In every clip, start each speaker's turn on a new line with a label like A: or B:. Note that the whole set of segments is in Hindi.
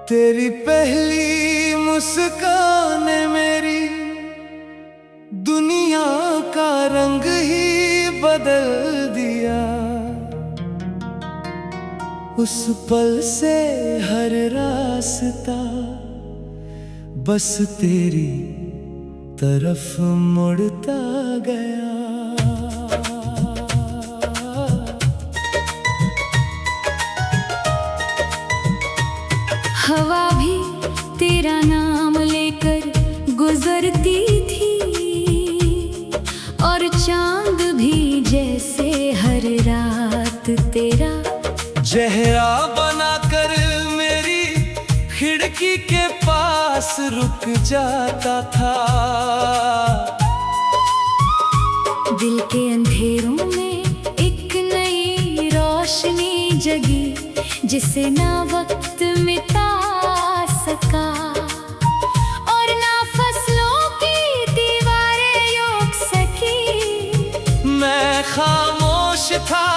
A: तेरी पहली मुस्कान ने मेरी दुनिया का रंग ही बदल दिया। उस पल से हर रास्ता बस तेरी तरफ मुड़ता गया।
B: हवा भी तेरा नाम लेकर गुजरती थी और चांद भी जैसे हर रात तेरा
A: चेहरा बनाकर मेरी खिड़की के पास रुक जाता था।
B: दिल के अंधेरों में एक नई रोशनी जगी जिसे ना वक्त मिटा सका और ना फसलों की दीवारें रोक सकी।
A: मैं खामोश था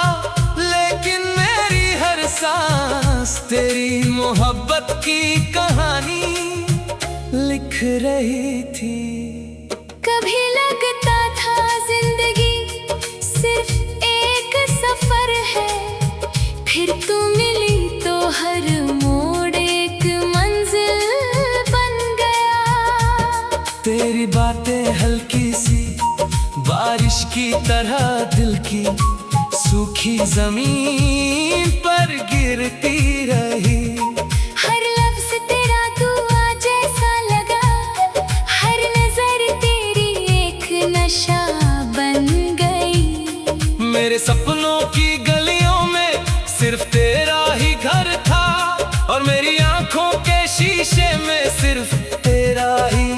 A: लेकिन मेरी हर सांस तेरी मोहब्बत की कहानी लिख रही थी।
B: कभी लगता था जिंदगी सिर्फ एक सफर है, फिर तू मिली तो हर मोड़ एक मंजिल बन गया।
A: तेरी बातें हल्की सी बारिश की तरह दिल की सूखी जमीन पर गिरती रही।
B: हर लफ्ज तेरा दुआ जैसा लगा, हर नजर तेरी एक नशा बन गई।
A: मेरे सपनों की गलियों में सिर्फ तेरा ही घर था और मेरी आंखों के शीशे में सिर्फ तेरा ही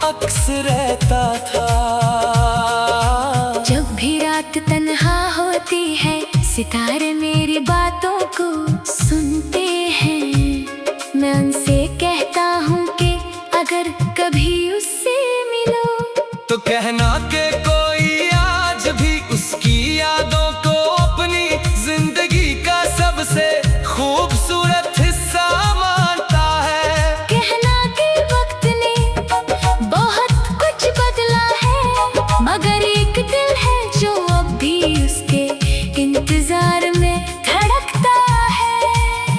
A: अक्स रहता था।
B: जब भी रात तन्हा होती है सितारे मेरी बातों को सुनते हैं। मैं उनसे कहता हूँ कि अगर कभी उससे मिलो
A: तो कहना कि कोई आज भी उसकी यादों को अपनी जिंदगी का सबसे खूबसूरत हिस्सा मानता है।
B: कहना कि वक्त ने बहुत कुछ बदला है मगर एक दिल है जो अब भी उसके इंतजार में धड़कता है।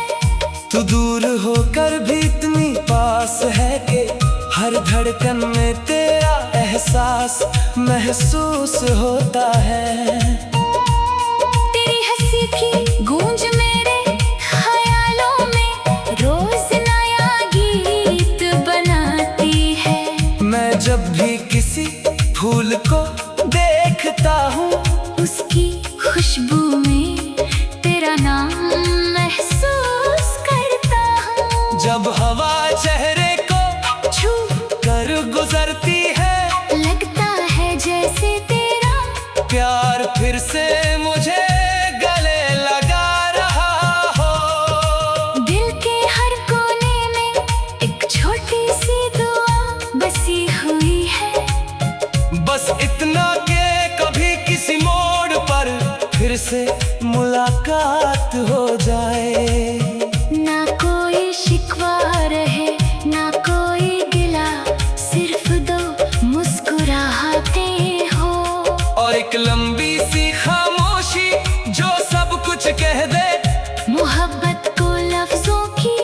A: तू दूर होकर भी इतनी पास है कि हर धड़कन में तेरा एहसास महसूस होता है।
B: तेरी हंसी की गूंज मेरे ख्यालों में रोज नया गीत बनाती है।
A: मैं जब भी किसी फूल को देखता हूँ
B: उसकी खुशबू में तेरा नाम महसूस करता हूँ।
A: जब हवा चेहरे को छू कर गुजरती है
B: लगता है जैसे तेरा
A: प्यार फिर से मुझे गले लगा रहा हो।
B: दिल के हर कोने में एक छोटी सी दुआ बसी हुई है।
A: बस इतना कि कभी किसी मोड़ पर फिर से मुलाकात हो जाए।
B: ना कोई शिकवा रहे ना कोई गिला, सिर्फ दो मुस्कुराहटें हो
A: और एक लंबी सी खामोशी जो सब कुछ कह दे।
B: मोहब्बत को लफ्जों की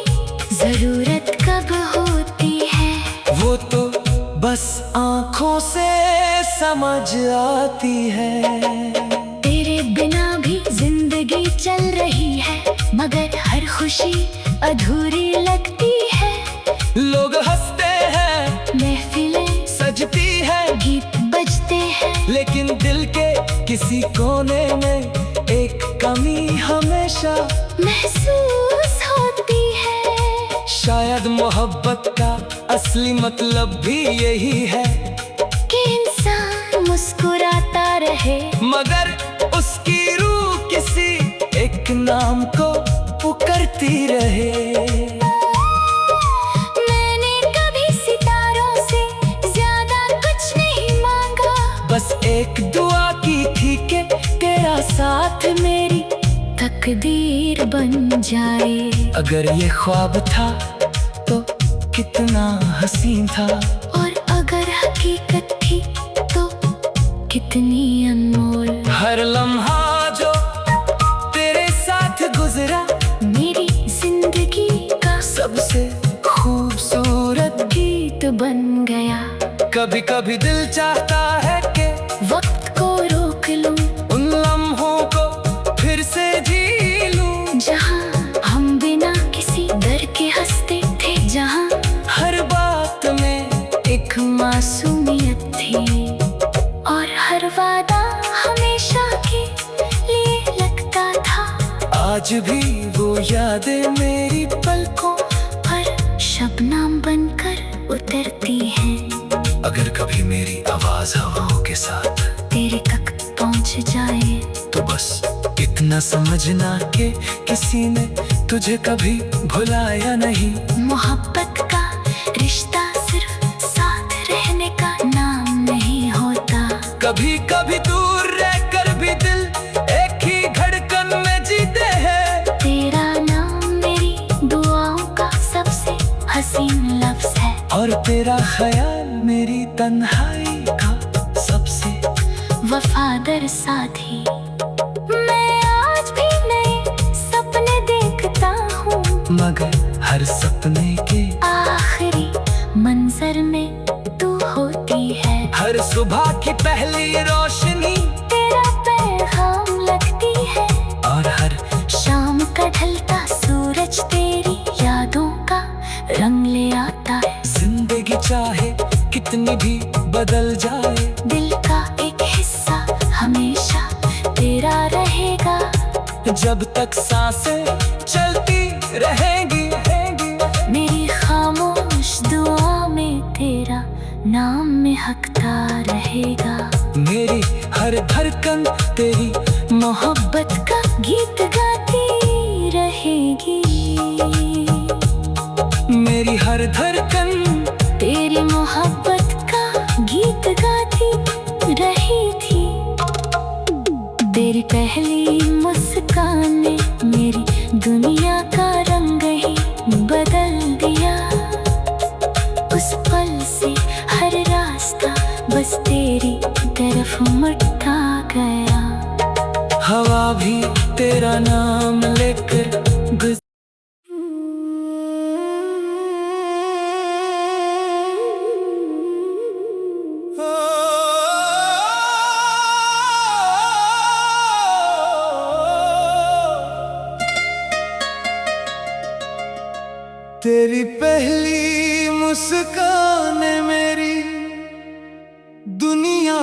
B: जरूरत कब होती है
A: वो तो बस आँखों से समझ आती है।
B: तेरे बिना भी जिंदगी चल रही है मगर हर खुशी अधूरी लगती है।
A: लोग हंसते हैं
B: महफिलें
A: सजती है
B: गीत बजते हैं
A: लेकिन दिल के किसी कोने में एक कमी हमेशा
B: महसूस होती है।
A: शायद मोहब्बत का असली मतलब भी यही है
B: कि इंसान मुस्कुराता रहे
A: मगर उसकी रूह किसी एक नाम को पुकारती रहे।
B: मैंने कभी सितारों से ज्यादा कुछ नहीं मांगा,
A: बस एक दुआ की थी कि तेरा साथ मेरी
B: तकदीर बन जाए।
A: अगर ये ख्वाब था कितना हसीन था,
B: और अगर हकीकत थी तो कितनी अनमोल।
A: हर लम्हा जो तेरे साथ गुजरा
B: मेरी जिंदगी का
A: सबसे खूबसूरत
B: गीत बन गया।
A: कभी कभी दिल चाहता है कि
B: वक्त को रोक लूं,
A: उन लम्हों को फिर से जी लूं,
B: जहां हम बिना किसी डर के हंसते थे, जहां
A: हर बात में
B: एक मासूमियत थी, और हर वादा हमेशा के लिए लगता था।
A: आज भी वो यादें मेरी
B: पलकों पर शबनम बनकर उतरती हैं।
A: अगर कभी मेरी आवाज हवाओं के साथ
B: तेरे तक पहुंच जाए
A: तो बस इतना समझना कि किसी ने तुझे कभी भुलाया नहीं।
B: मोहब्बत का रिश्ता सिर्फ साथ रहने का नाम नहीं होता।
A: कभी कभी दूर रहकर भी दिल एक ही धड़कन में जीते हैं।
B: तेरा नाम मेरी दुआओं का सबसे हसीन लफ्ज है,
A: और तेरा ख्याल मेरी तन्हाई का सबसे
B: वफादार साथी। मैं आज भी नए सपने देखता हूँ,
A: मगर हर सपने के
B: आखिरी मंजर में तू होती है।
A: हर सुबह की पहली रोशनी
B: तेरा पैगाम लगती है,
A: और हर
B: शाम का ढलता सूरज तेरी यादों का रंग ले आता है।
A: जिंदगी चाहे कितनी भी बदल जाए,
B: दिल का एक हिस्सा हमेशा तेरा रहेगा।
A: जब तक सांसें चलती रहेंगी।
B: मेरी खामोश दुआ में तेरा नाम महकता रहेगा।
A: मेरी हर धड़कन तेरी
B: मोहब्बत का गीत गाती रहेगी।
A: मेरी हर धड़कन
B: तेरी मोहब्बत का गीत गाती रही थी। तेरी पहली मुस्कान ने मेरी दुनिया का रंग ही बदल दिया। उस पल से हर रास्ता बस तेरी तरफ मुड़ता गया।
A: हवा भी तेरा नाम लेकर तेरी पहली मुस्कान ने मेरी दुनिया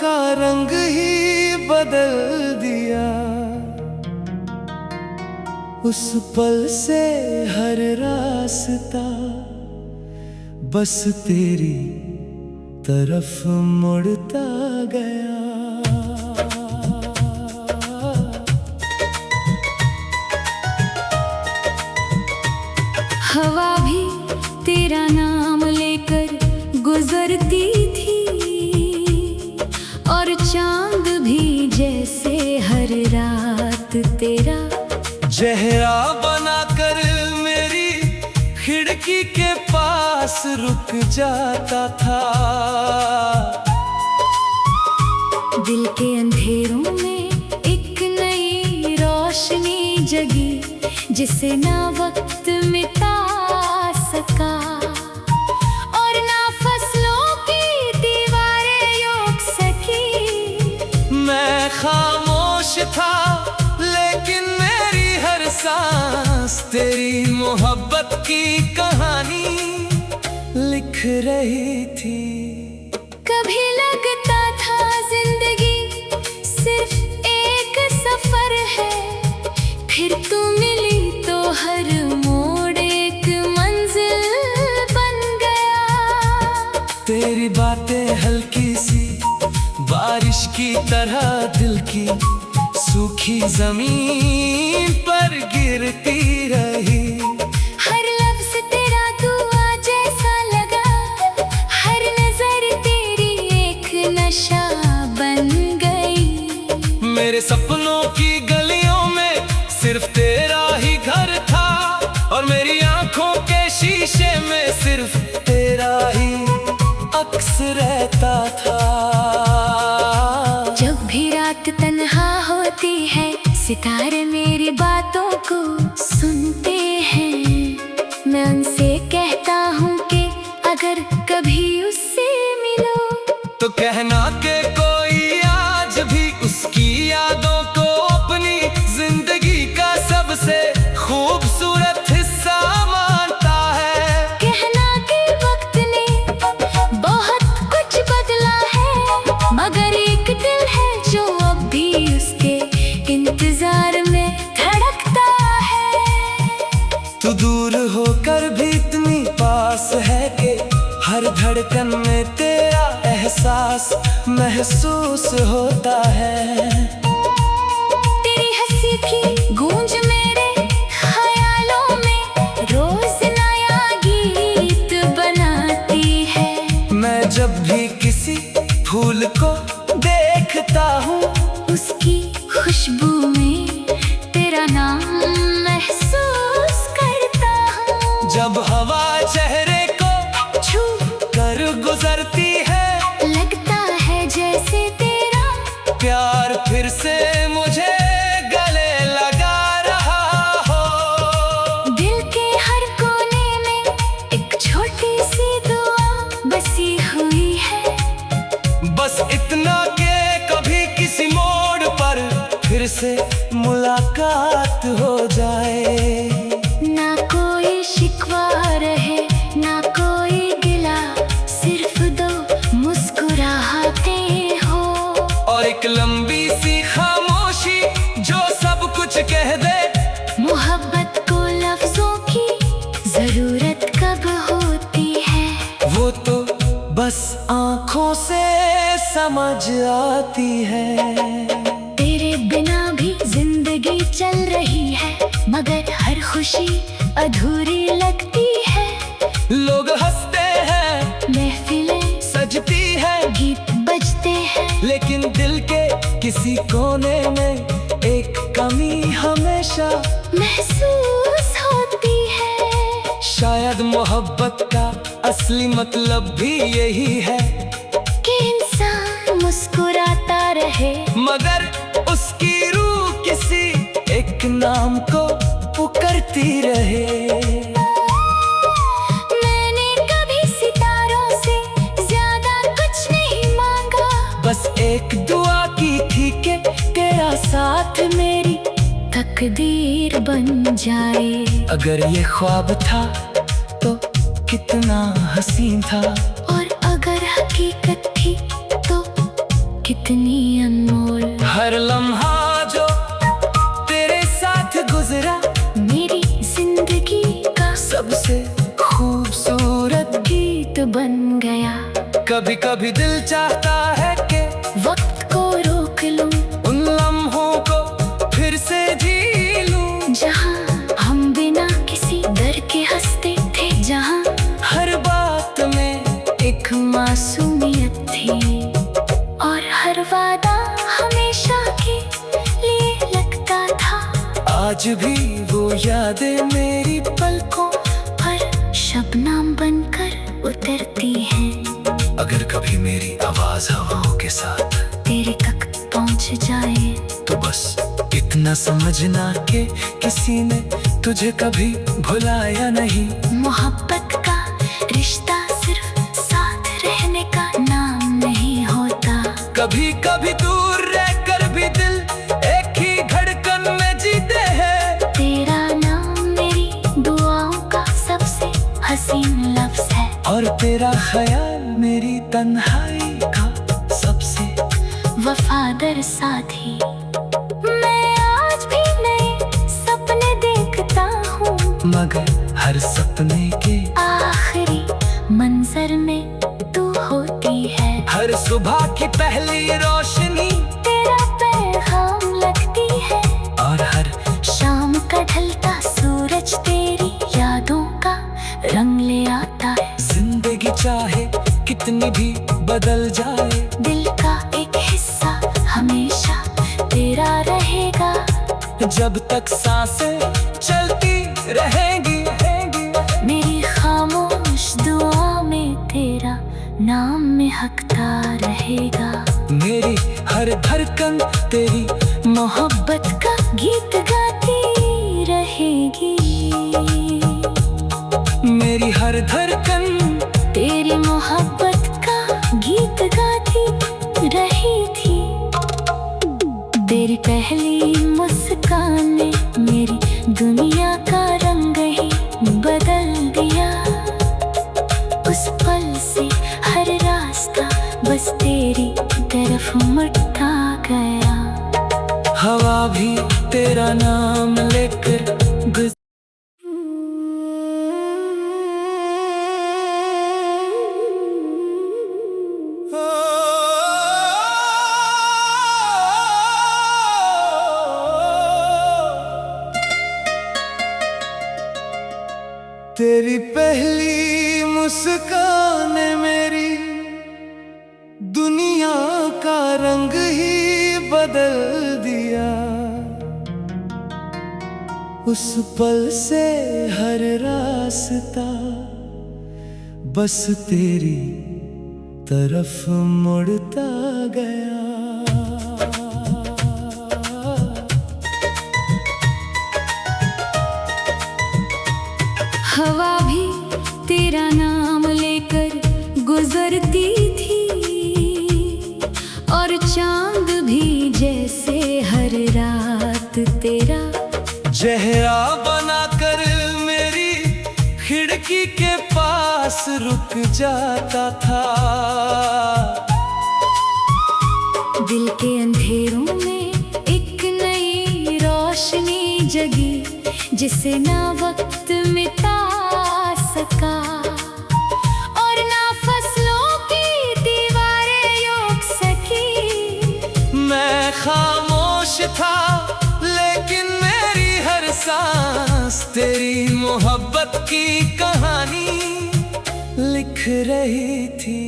A: का रंग ही बदल दिया। उस पल से हर रास्ता बस तेरी तरफ मुड़ता गया।
B: हवा भी तेरा नाम लेकर गुजरती थी, और चांद भी जैसे हर रात तेरा
A: चेहरा बनाकर मेरी खिड़की के पास रुक जाता था।
B: दिल के अंधेरों में एक नई रोशनी जगी, जिसे ना वक्त मिटा सका, और ना फसलों की दीवारें रोक सकी।
A: मैं खामोश था लेकिन मेरी हर सांस तेरी मोहब्बत की कहानी लिख रही थी।
B: कभी लगता था जिंदगी सिर्फ एक सफर है, फिर तू मिली तो हर मोड़ एक मंजिल बन गया।
A: तेरी बातें हल्की सी बारिश की तरह दिल की सूखी जमीन पर गिरती रही।
B: हर लफ्ज तेरा दुआ जैसा लगा, हर नजर तेरी एक नशा बन गई।
A: मेरे सपनों की गलियों में सिर्फ तेरा ही घर था, और मेरी आंखों के शीशे में सिर्फ रहता था।
B: जब भी रात तन्हा होती है, सितारे मेरी बातों को सुनते हैं। मैं उनसे कहता हूँ कि अगर कभी उससे मिलो
A: तो कहना कि कोई आज भी उसकी यादों को अपनी जिंदगी का सबसे खूबसूरत हिस्सा मानता है।
B: कहना कि वक्त ने बहुत कुछ बदला है, मगर एक दिल है जो अब भी उसके इंतजार में धड़कता है।
A: तू दूर होकर भी इतनी पास है कि हर धड़कन में तेरा एहसास महसूस होता है।
B: तेरी हंसी की गूंज मेरे ख्यालों में रोज नया गीत बनाती है।
A: मैं जब भी किसी फूल को देखता हूँ,
B: उसकी खुशबू में तेरा नाम महसूस करता हूँ।
A: जब हवा चेहरे को
B: छू
A: कर गुजरती है,
B: लगता है जैसे तेरा
A: प्यार फिर से मुझे गले लगा रहा हो।
B: दिल के हर कोने में एक छोटी सी दुआ बसी हुई है।
A: बस इतना कि कभी किसी मोड़ पर फिर से मुलाकात हो जाए।
B: ना कोई शिकवा रहे, ना कोई गिला, सिर्फ दो मुस्कुराहटें हो।
A: और एक लंबी सी खामोशी जो सब कुछ कह दे।
B: मोहब्बत को लफ्जों की जरूरत कब होती है,
A: वो तो बस आँखों से समझ आती है।
B: तेरे बिना भी जिंदगी चल रही है, मगर हर खुशी अधूरी लगती है।
A: लोग हंसते हैं,
B: महफिलें
A: सजती है,
B: गीत बजते हैं,
A: लेकिन दिल के किसी कोने में एक कमी हमेशा
B: महसूस होती है।
A: शायद मोहब्बत का असली मतलब भी यही है
B: कि इंसान मुस्कुराता रहे,
A: मगर उसकी रूह किसी एक नाम को पुकारती रहे।
B: मैंने कभी सितारों से ज्यादा कुछ नहीं मांगा,
A: बस एक दुआ की थी कि तेरा साथ मेरी
B: तकदीर बन जाए।
A: अगर ये ख्वाब था तो कितना हसीन था,
B: और अगर हकीकत थी तो कितनी अनमोल।
A: हर लम्हा जो तेरे साथ गुजरा
B: मेरी जिंदगी का
A: सबसे खूबसूरत
B: गीत बन गया।
A: कभी कभी दिल चाहता है कि
B: वक्त को रोक लूं,
A: उन लम्हों को फिर से जी लूं,
B: जहां हम बिना किसी डर के हंसते थे, जहां
A: हर बात में
B: एक मासूमियत थी, और हर वादा हमेशा के लिए लगता था।
A: आज भी वो यादें मेरी
B: पलकों पर शबनम बनकर उतरती हैं।
A: अगर कभी मेरी आवाज हवाओं के साथ
B: तेरे तक पहुंच जाए
A: तो बस इतना समझना कि किसी ने तुझे कभी भुलाया नहीं।
B: मोहब्बत का रिश्ता सिर्फ साथ रहने का नाम नहीं होता।
A: कभी कभी दूर रहकर भी दिल एक ही धड़कन में जीते हैं।
B: तेरा नाम मेरी दुआओं का सबसे हसीन लफ्ज है,
A: और तेरा ख्याल मेरी तन्हाई का सबसे
B: वफादार साथी। मैं आज भी नए सपने देखता हूँ,
A: मगर हर सपने के
B: आखिरी मंजर में तू होती है।
A: हर सुबह की पहली रोशनी
B: तेरा पैगाम लगती है,
A: और हर
B: शाम का ढलता सूरज तेरी यादों का रंग ले आता है।
A: जिंदगी चाहे कितनी भी बदल जाए,
B: दिल का एक हिस्सा हमेशा तेरा रहेगा।
A: जब तक सांसें चलती रहेंगी।
B: मेरी खामोश दुआ में तेरा नाम में महकता रहेगा।
A: मेरी हर धड़कन तेरी
B: मोहब्बत का गीत गाती रहेगी।
A: मेरी हर धड़कन
B: तेरी मोहब्बत का गीत गाती रही थी। तेरी पहली मुस्कान ने मेरी दुनिया का रंग ही बदल दिया। उस पल से हर रास्ता बस तेरी तरफ मुड़ता गया।
A: हवा भी तेरा नाम लेकर तेरी पहली मुस्कान ने मेरी दुनिया का रंग ही बदल दिया। उस पल से हर रास्ता बस तेरी तरफ मुड़ता गया।
B: हवा भी तेरा नाम लेकर गुजरती थी और चांद भी जैसे हर रात तेरा
A: चेहरा बनाकर मेरी खिड़की के पास रुक जाता था।
B: दिल के अंधेरों में एक नई रोशनी जगी जिसे ना वक्त मिटा सका और ना फसलों की दीवारें रोक सकी।
A: मैं खामोश था लेकिन मेरी हर सांस तेरी मोहब्बत की कहानी लिख रही थी।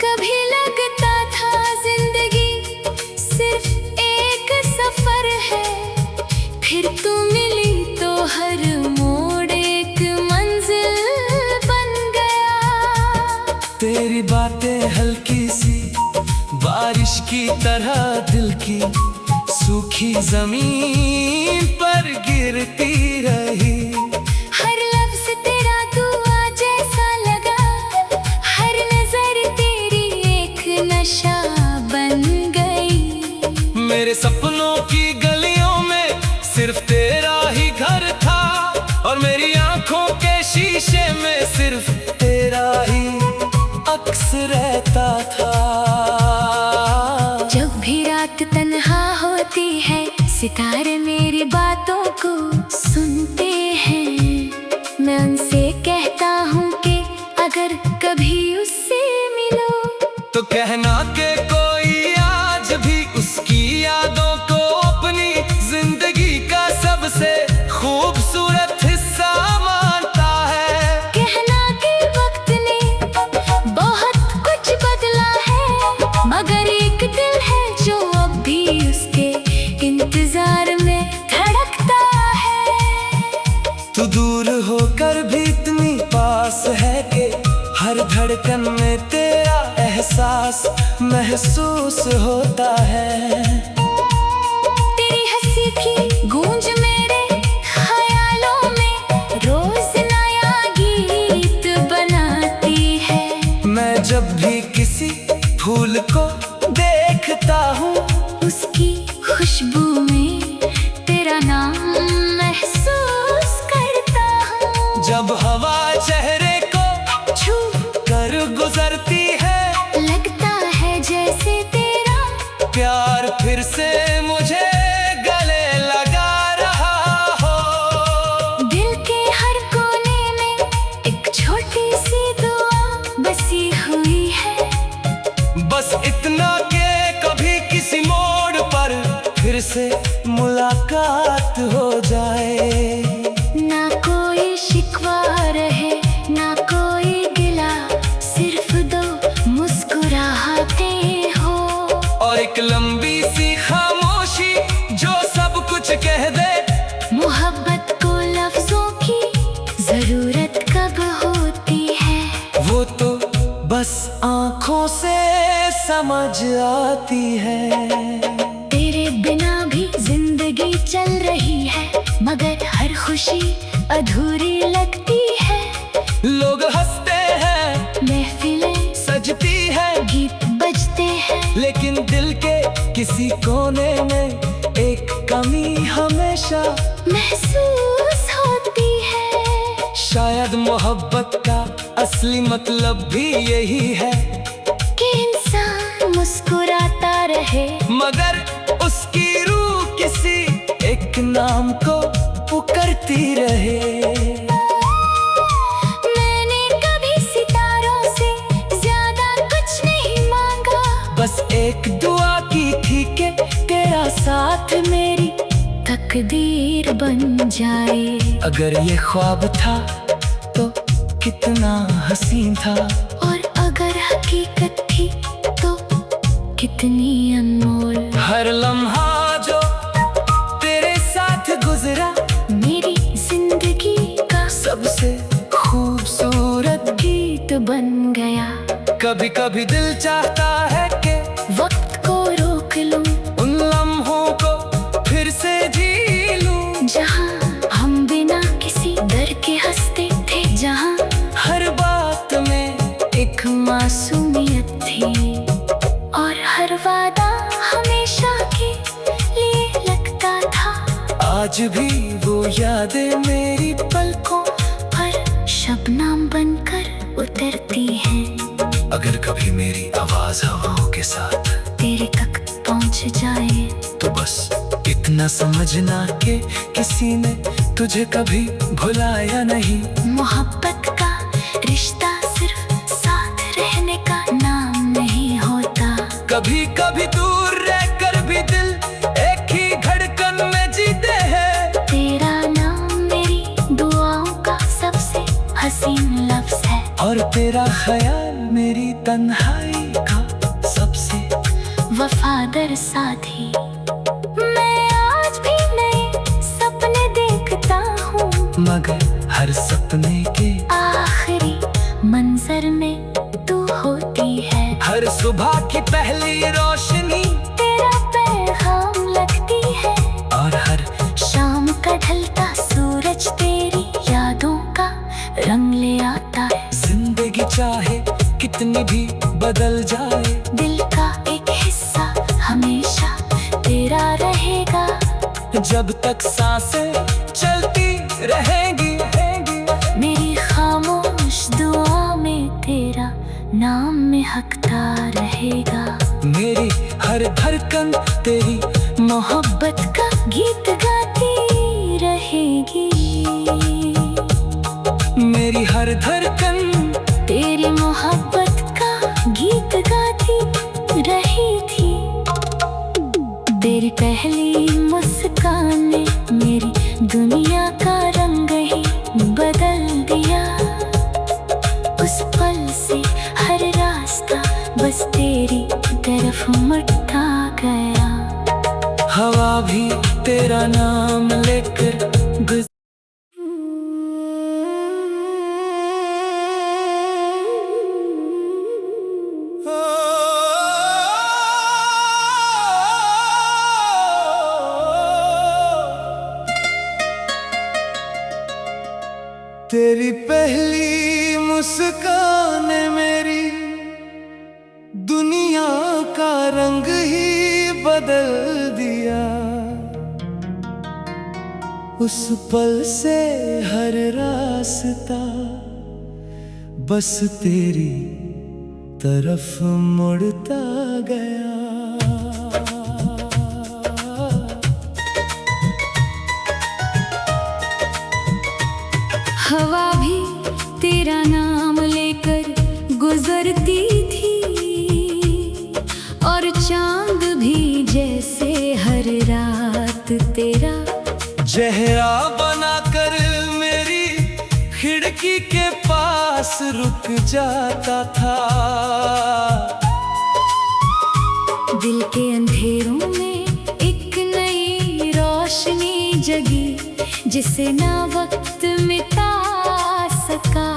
B: कभी लगता था जिंदगी सिर्फ एक सफर है, फिर तू मिली तो हर मोड़ एक मंजिल बन गया।
A: तेरी बातें हल्की सी बारिश की तरह दिल की सूखी जमीन पर गिरती रही।
B: हर लफ्ज तेरा दुआ जैसा लगा, हर नजर तेरी एक नशा बन गई।
A: मेरे सपनों की गलियों में सिर्फ तेरा ही घर था और मेरी आंखों के शीशे में सिर्फ तेरा ही अक्स रहता था।
B: जब भी रात तन्हा होती है सितारे मेरी बातों को सुनते हैं। मैं उनसे कहता हूँ कि अगर कभी उससे मिलो
A: तो कहना कि कोई आज भी उसकी यादों को अपनी जिंदगी का सबसे खूबसूरत हिस्सा मानता है।
B: कहना कि वक्त ने बहुत कुछ बदला है मगर एक दिल है जो अब भी उसके इंतजार में धड़कता है।
A: तू दूर होकर भी इतनी पास है कि हर धड़कन में तेरा एहसास महसूस होता है।
B: तेरी हंसी की गूंज मेरे ख्यालों में रोज नया गीत बनाती है।
A: मैं जब भी किसी फूल को देखता हूँ
B: उसकी खुशबू में तेरा नाम महसूस करता हूँ।
A: जब हवा चेहरे को
B: छू
A: कर गुजरती है
B: लगता है जैसे तेरा
A: प्यार फिर से मुझे गले लगा रहा हो।
B: दिल के हर कोने में एक छोटी सी दुआ बसी हुई है।
A: बस इतना कि कभी किसी मोड़ पर फिर से मुलाकात हो जाए।
B: ना कोई शिकवा रहे
A: समझ आती है।
B: तेरे बिना भी जिंदगी चल रही है, मगर हर खुशी अधूरी लगती है।
A: लोग हंसते हैं,
B: महफिलें
A: सजती है,
B: गीत बजते हैं,
A: लेकिन दिल के किसी कोने में एक कमी हमेशा
B: महसूस होती है।
A: शायद मोहब्बत का असली मतलब भी यही है
B: कि इंसान मुस्कुराता रहे,
A: मगर उसकी रूह किसी एक नाम को पुकारती रहे।
B: मैंने कभी सितारों से ज्यादा कुछ नहीं मांगा,
A: बस एक दुआ की थी कि तेरा साथ मेरी
B: तकदीर बन जाए।
A: अगर ये ख्वाब था तो कितना हसीन था,
B: और अगर हकीकत थी तो कितनी अनमोल।
A: हर लम्हा जो तेरे साथ गुजरा
B: मेरी जिंदगी का
A: सबसे खूबसूरत
B: गीत बन गया।
A: कभी कभी दिल चाहता है कि
B: वक्त को रोक लूं,
A: उन लम्हों को फिर से जी लूं,
B: जहां हम बिना किसी डर के हंसते थे, जहां
A: हर बात में
B: एक मासूमियत थी, और हर वादा हमेशा के लिए लगता था।
A: आज भी वो यादें मेरी
B: पलकों पर शबनम बनकर उतरती हैं।
A: अगर कभी मेरी आवाज हवाओं के साथ
B: तेरे तक पहुंच जाए
A: तो बस इतना समझना कि किसी ने तुझे कभी भुलाया नहीं।
B: मोहब्बत का रिश्ता सिर्फ साथ रहने का नाम नहीं होता।
A: कभी कभी दूर रहकर भी दिल एक ही धड़कन में जीते हैं।
B: तेरा नाम मेरी दुआओं का सबसे हसीन लफ्ज है,
A: और तेरा ख्याल मेरी तन्हाई का सबसे
B: वफादार साथी। मैं आज भी नए सपने देखता हूँ,
A: मगर हर सपने के
B: आखिरी मंजर में तू होती है।
A: हर सुबह की पहली रोशनी
B: तेरा पैगाम लगती है,
A: और हर
B: शाम का ढलता सूरज तेरी यादों का रंग ले आता है।
A: जिंदगी चाहे कितनी भी बदल जाए,
B: दिल का एक हिस्सा हमेशा तेरा रहेगा।
A: जब तक सांसें चलती रहेंगी।
B: मेरी खामोश दुआ में तेरा नाम महकता रहेगा।
A: मेरी हर धड़कन तेरी
B: मोहब्बत का गीत गाती रहेगी।
A: मेरी हर धड़कन
B: तेरी मोहब्बत का गीत गाती रही थी। तेरी पहली मुस्कान ने मेरी दुनिया का रंग ही बदल दिया। उस पल से हर रास्ता बस तेरी तरफ मुड़ता गया।
A: हवा भी तेरा नाम लेकर तेरी पहली मुस्कान ने मेरी दुनिया का रंग ही बदल दिया। उस पल से हर रास्ता बस तेरी तरफ मुड़ता गया।
B: हवा भी तेरा नाम लेकर गुजरती थी, और चांद भी जैसे हर रात तेरा
A: चेहरा बनाकर मेरी खिड़की के पास रुक जाता था।
B: दिल के अंधेरों में एक नई रोशनी जगी, जिसे ना वक्त मिटा सका,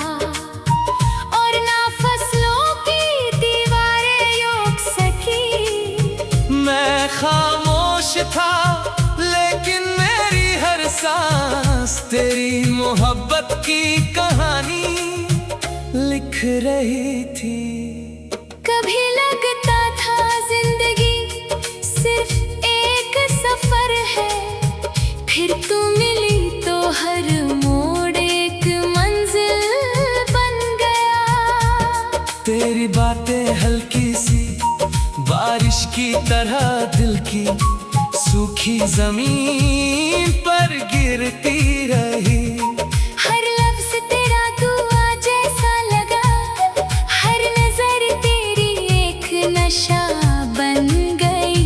B: और ना फसलों की दीवारें रोक सकी।
A: मोहब्बत की कहानी लिख रही थी।
B: कभी लगता था जिंदगी सिर्फ एक सफर है, फिर तू मिली तो हर मोड़ एक मंजिल बन गया।
A: तेरी बातें हल्की सी बारिश की तरह दिल की सूखी जमीन पर गिरती रही।
B: हर लफ्ज तेरा दुआ जैसा लगा, हर नजर तेरी एक नशा बन गई।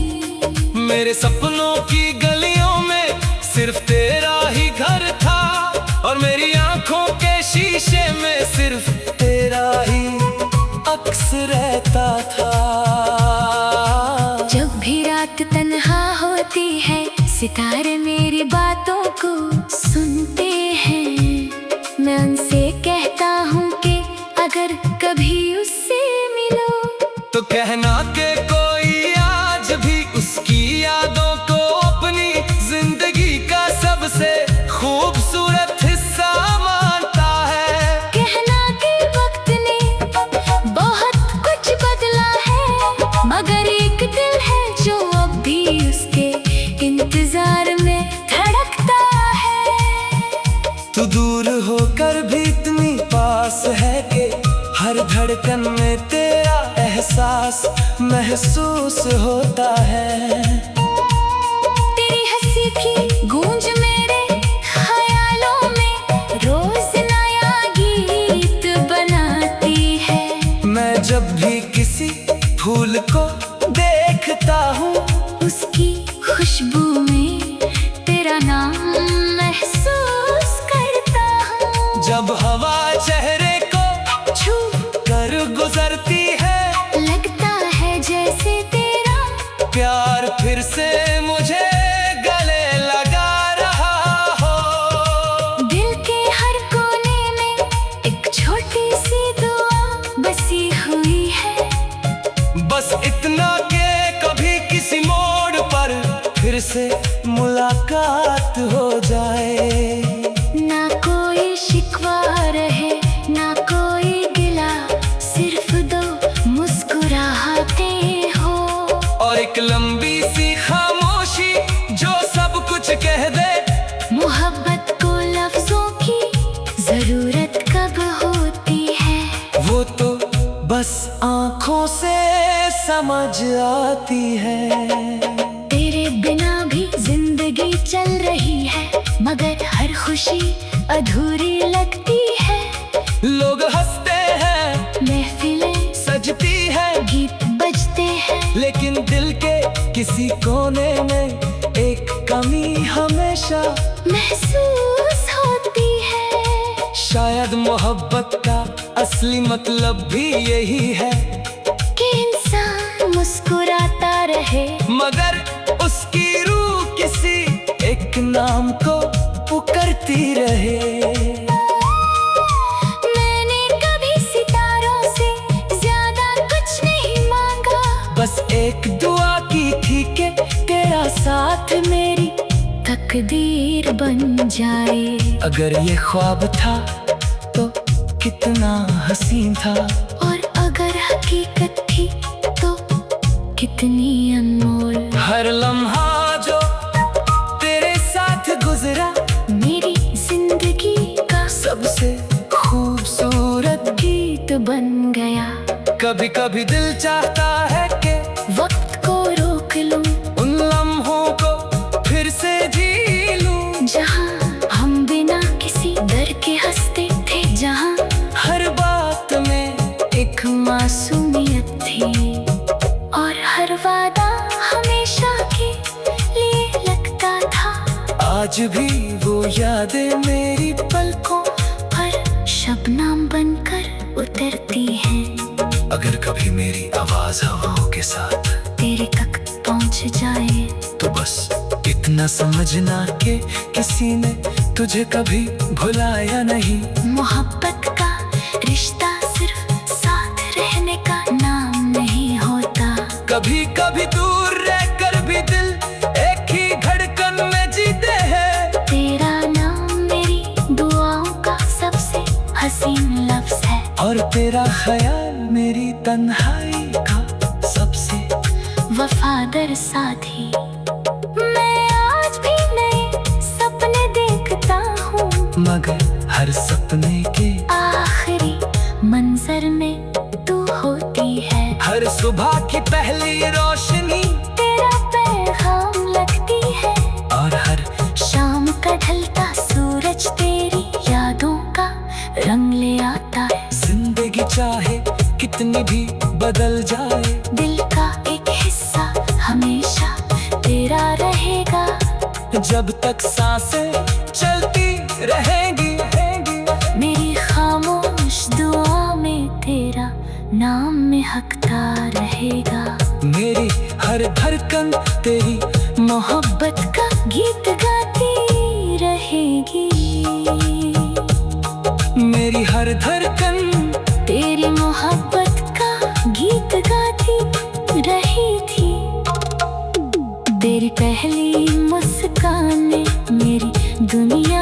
A: मेरे सपनों की गलियों में सिर्फ तेरा ही घर था, और मेरी आंखों के शीशे में सिर्फ तेरा ही अक्स रहता था।
B: जब भी रात तन्हा होती है, सितारे मेरी बातों को सुनते हैं। मैं उनसे कहता हूँ कि अगर कभी उससे मिलो
A: तो कहना कि कोई आज भी उसकी यादों को अपनी जिंदगी का सबसे खूबसूरत हिस्सा मानता है।
B: कहना कि वक्त ने बहुत कुछ बदला है, मगर एक दिल है जो अब भी उसके इंतजार में धड़कता है।
A: तू दूर होकर भी इतनी पास है कि हर धड़कन में तेरा एहसास महसूस होता है।
B: तेरी हंसी की गूंज मेरे ख्यालों में रोज नया गीत बनाती है।
A: मैं जब भी किसी फूल को देखता हूँ,
B: उसकी खुशबू में तेरा नाम महसूस करता हूँ।
A: जब हवा चेहरे को
B: छू
A: कर गुजरती है,
B: लगता है जैसे तेरा
A: प्यार फिर से मुझे गले लगा रहा हो।
B: दिल के हर कोने में एक छोटी सी दुआ बसी हुई है।
A: बस इतना कि कभी किसी मोड़ पर फिर से मुलाकात हो जाए।
B: ना कोई शिकवा रहे, ना कोई गिला, सिर्फ दो मुस्कुराहटें हो।
A: और एक लंबी सी खामोशी जो सब कुछ कह दे।
B: मोहब्बत को लफ्जों की जरूरत कब होती है,
A: वो तो बस आंखों से समझ आती है।
B: तेरे बिना भी जिंदगी चल रही है, मगर हर खुशी अधूरी लगती है।
A: लोग हंसते हैं,
B: महफिलें
A: सजती है,
B: गीत बजते हैं,
A: लेकिन दिल के किसी कोने में एक कमी हमेशा
B: महसूस होती है।
A: शायद मोहब्बत का असली मतलब भी यही है
B: कि इंसान मुस्कुराता रहे,
A: मगर उसकी रूह किसी एक नाम को पुकारती रहे।
B: मैंने कभी सितारों से ज्यादा कुछ नहीं मांगा,
A: बस एक दुआ की थी कि तेरा साथ मेरी
B: तकदीर बन जाए।
A: अगर ये ख्वाब था तो कितना हसीन था,
B: और अगर हकीकत थी तो कितनी अनमोल।
A: हर लम्हा जो तेरे साथ गुजरा
B: मेरी जिंदगी का
A: सबसे खूबसूरत
B: गीत बन गया।
A: कभी कभी दिल चाहता है कि
B: वक्त को रोक लूं,
A: उन लम्हों को फिर से जी लूं,
B: जहां हम बिना किसी डर के हंसते थे, जहां
A: हर बात में
B: एक मासूमियत थी, और हर वादा हमेशा के लिए लगता था।
A: आज भी वो यादें मेरी
B: पलकों पर शबनम बनकर उतरती हैं।
A: अगर कभी मेरी आवाज हवाओं के साथ
B: तेरे तक पहुंच जाए
A: तो बस इतना समझना कि किसी ने तुझे कभी भुलाया नहीं।
B: मोहब्बत का रिश्ता सिर्फ साथ रहने का नाम नहीं होता।
A: कभी कभी दूर रहकर भी दिल एक ही धड़कन में जीते हैं।
B: तेरा नाम मेरी दुआओं का
A: और तेरा ख्याल मेरी तन्हाई का सबसे
B: वफादार साथी। मैं आज भी नए सपने देखता हूँ,
A: मगर हर सपने के
B: आखिरी मंजर में तू होती है।
A: हर सुबह की पहली रोशनी
B: तेरा पैगाम लगती है,
A: और हर
B: शाम का ढलता सूरज तेरी यादों का रंग ले आता है।
A: जिंदगी चाहे कितनी भी बदल जाए,
B: दिल का एक हिस्सा हमेशा तेरा रहेगा।
A: जब तक सांसें चलती रहेंगी।
B: मेरी खामोश दुआ में तेरा नाम महकता रहेगा।
A: मेरी हर धड़कन तेरी
B: मोहब्बत का गीत गाती रहेगी।
A: मेरी हर धड़कन
B: तेरी मोहब्बत का गीत गाती रही थी। तेरी पहली मुस्कान ने मेरी दुनिया